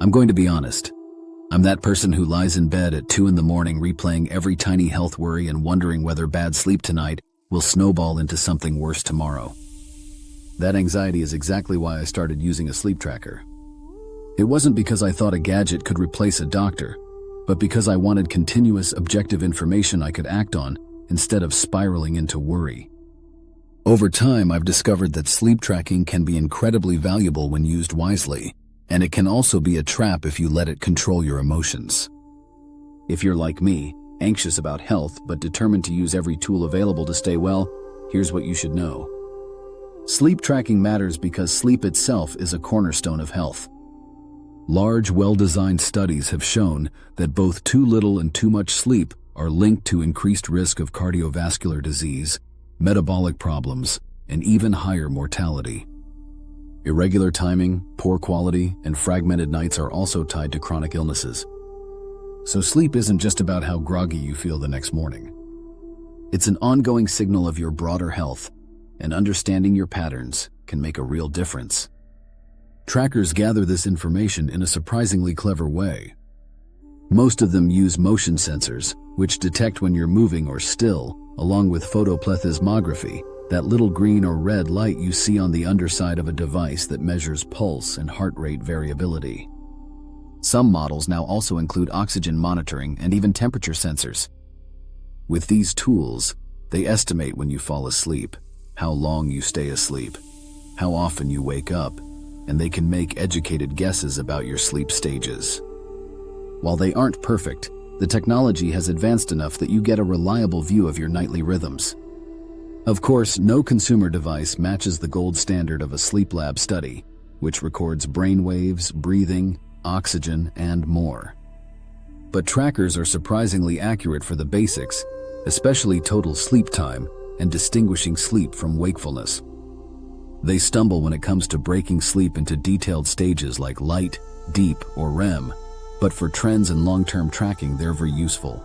I'm going to be honest. I'm that person who lies in bed at 2 in the morning replaying every tiny health worry and wondering whether bad sleep tonight will snowball into something worse tomorrow. That anxiety is exactly why I started using a sleep tracker. It wasn't because I thought a gadget could replace a doctor, but because I wanted continuous, objective information I could act on instead of spiraling into worry. Over time, I've discovered that sleep tracking can be incredibly valuable when used wisely, and it can also be a trap if you let it control your emotions. If you're like me, anxious about health but determined to use every tool available to stay well, here's what you should know. Sleep tracking matters because sleep itself is a cornerstone of health. Large, well-designed studies have shown that both too little and too much sleep are linked to increased risk of cardiovascular disease, metabolic problems, and even higher mortality. Irregular timing, poor quality, and fragmented nights are also tied to chronic illnesses. So sleep isn't just about how groggy you feel the next morning. It's an ongoing signal of your broader health, and understanding your patterns can make a real difference. Trackers gather this information in a surprisingly clever way. Most of them use motion sensors, which detect when you're moving or still, along with photoplethysmography, that little green or red light you see on the underside of a device that measures pulse and heart rate variability. Some models now also include oxygen monitoring and even temperature sensors. With these tools, they estimate when you fall asleep, how long you stay asleep, how often you wake up, and they can make educated guesses about your sleep stages. While they aren't perfect, the technology has advanced enough that you get a reliable view of your nightly rhythms. Of course, no consumer device matches the gold standard of a sleep lab study, which records brain waves, breathing, oxygen, and more. But trackers are surprisingly accurate for the basics, especially total sleep time and distinguishing sleep from wakefulness. They stumble when it comes to breaking sleep into detailed stages like light, deep, or REM, but for trends and long-term tracking, they're very useful.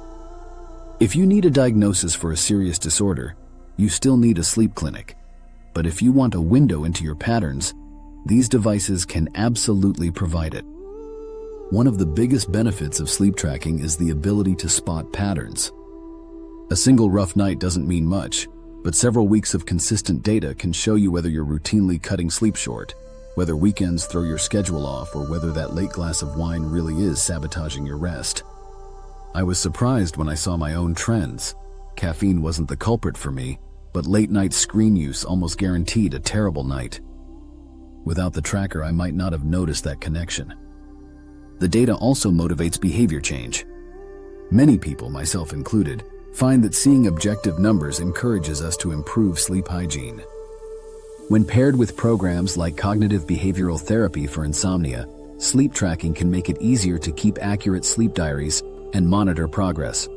If you need a diagnosis for a serious disorder, you still need a sleep clinic. But if you want a window into your patterns, these devices can absolutely provide it. One of the biggest benefits of sleep tracking is the ability to spot patterns. A single rough night doesn't mean much, but several weeks of consistent data can show you whether you're routinely cutting sleep short, whether weekends throw your schedule off, or whether that late glass of wine really is sabotaging your rest. I was surprised when I saw my own trends. Caffeine wasn't the culprit for me, but late-night screen use almost guaranteed a terrible night. Without the tracker, I might not have noticed that connection. The data also motivates behavior change. Many people, myself included, find that seeing objective numbers encourages us to improve sleep hygiene. When paired with programs like cognitive behavioral therapy for insomnia, sleep tracking can make it easier to keep accurate sleep diaries and monitor progress.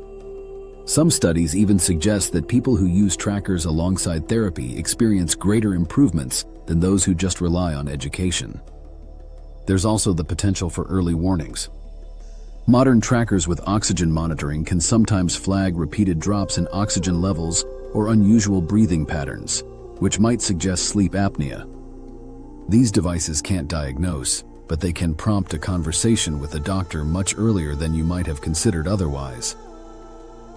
Some studies even suggest that people who use trackers alongside therapy experience greater improvements than those who just rely on education. There's also the potential for early warnings. Modern trackers with oxygen monitoring can sometimes flag repeated drops in oxygen levels or unusual breathing patterns, which might suggest sleep apnea. These devices can't diagnose, but they can prompt a conversation with a doctor much earlier than you might have considered otherwise.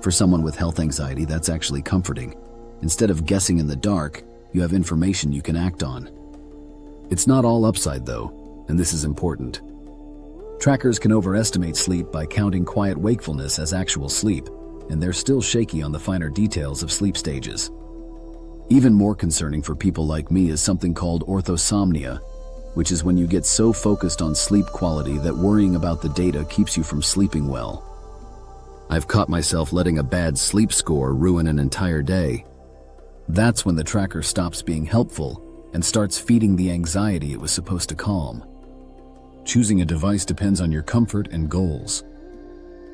For someone with health anxiety, that's actually comforting. Instead of guessing in the dark, you have information you can act on. It's not all upside though, and this is important. Trackers can overestimate sleep by counting quiet wakefulness as actual sleep, and they're still shaky on the finer details of sleep stages. Even more concerning for people like me is something called orthosomnia, which is when you get so focused on sleep quality that worrying about the data keeps you from sleeping well. I've caught myself letting a bad sleep score ruin an entire day. That's when the tracker stops being helpful and starts feeding the anxiety it was supposed to calm. Choosing a device depends on your comfort and goals.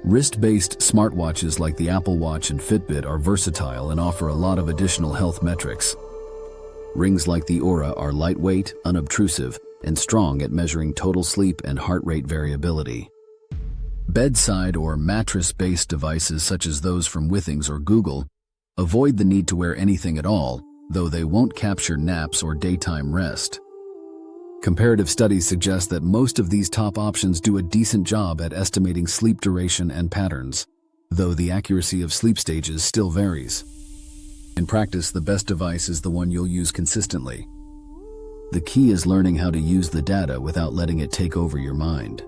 Wrist-based smartwatches like the Apple Watch and Fitbit are versatile and offer a lot of additional health metrics. Rings like the Oura are lightweight, unobtrusive, and strong at measuring total sleep and heart rate variability. Bedside or mattress-based devices such as those from Withings or Google avoid the need to wear anything at all, though they won't capture naps or daytime rest. Comparative studies suggest that most of these top options do a decent job at estimating sleep duration and patterns, though the accuracy of sleep stages still varies. In practice, the best device is the one you'll use consistently. The key is learning how to use the data without letting it take over your mind.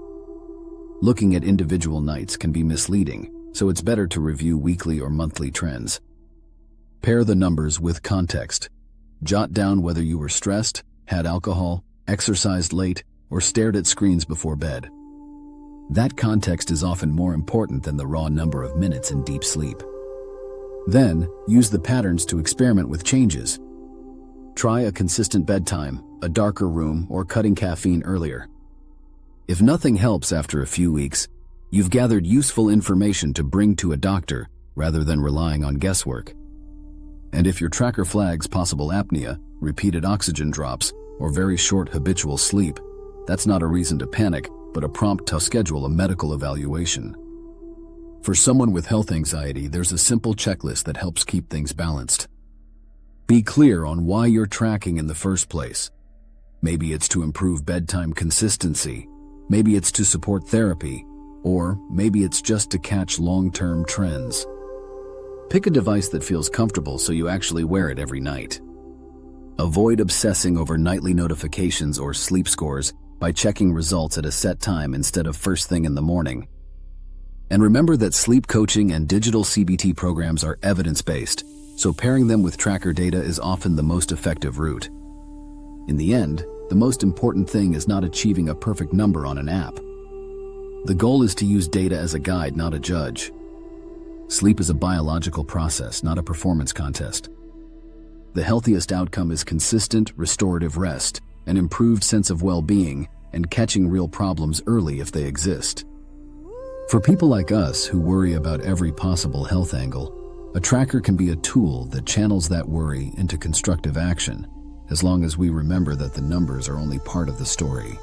Looking at individual nights can be misleading, so it's better to review weekly or monthly trends. Pair the numbers with context. Jot down whether you were stressed, had alcohol, exercised late, or stared at screens before bed. That context is often more important than the raw number of minutes in deep sleep. Then, use the patterns to experiment with changes. Try a consistent bedtime, a darker room, or cutting caffeine earlier. If nothing helps after a few weeks, you've gathered useful information to bring to a doctor rather than relying on guesswork. And if your tracker flags possible apnea, repeated oxygen drops, or very short habitual sleep, that's not a reason to panic, but a prompt to schedule a medical evaluation. For someone with health anxiety, there's a simple checklist that helps keep things balanced. Be clear on why you're tracking in the first place. Maybe it's to improve bedtime consistency, maybe it's to support therapy, or maybe it's just to catch long-term trends. Pick a device that feels comfortable so you actually wear it every night. Avoid obsessing over nightly notifications or sleep scores by checking results at a set time instead of first thing in the morning. And remember that sleep coaching and digital CBT programs are evidence-based, so pairing them with tracker data is often the most effective route. In the end, the most important thing is not achieving a perfect number on an app. The goal is to use data as a guide, not a judge. Sleep is a biological process, not a performance contest. The healthiest outcome is consistent, restorative rest, an improved sense of well-being, and catching real problems early if they exist. For people like us who worry about every possible health angle, a tracker can be a tool that channels that worry into constructive action, as long as we remember that the numbers are only part of the story.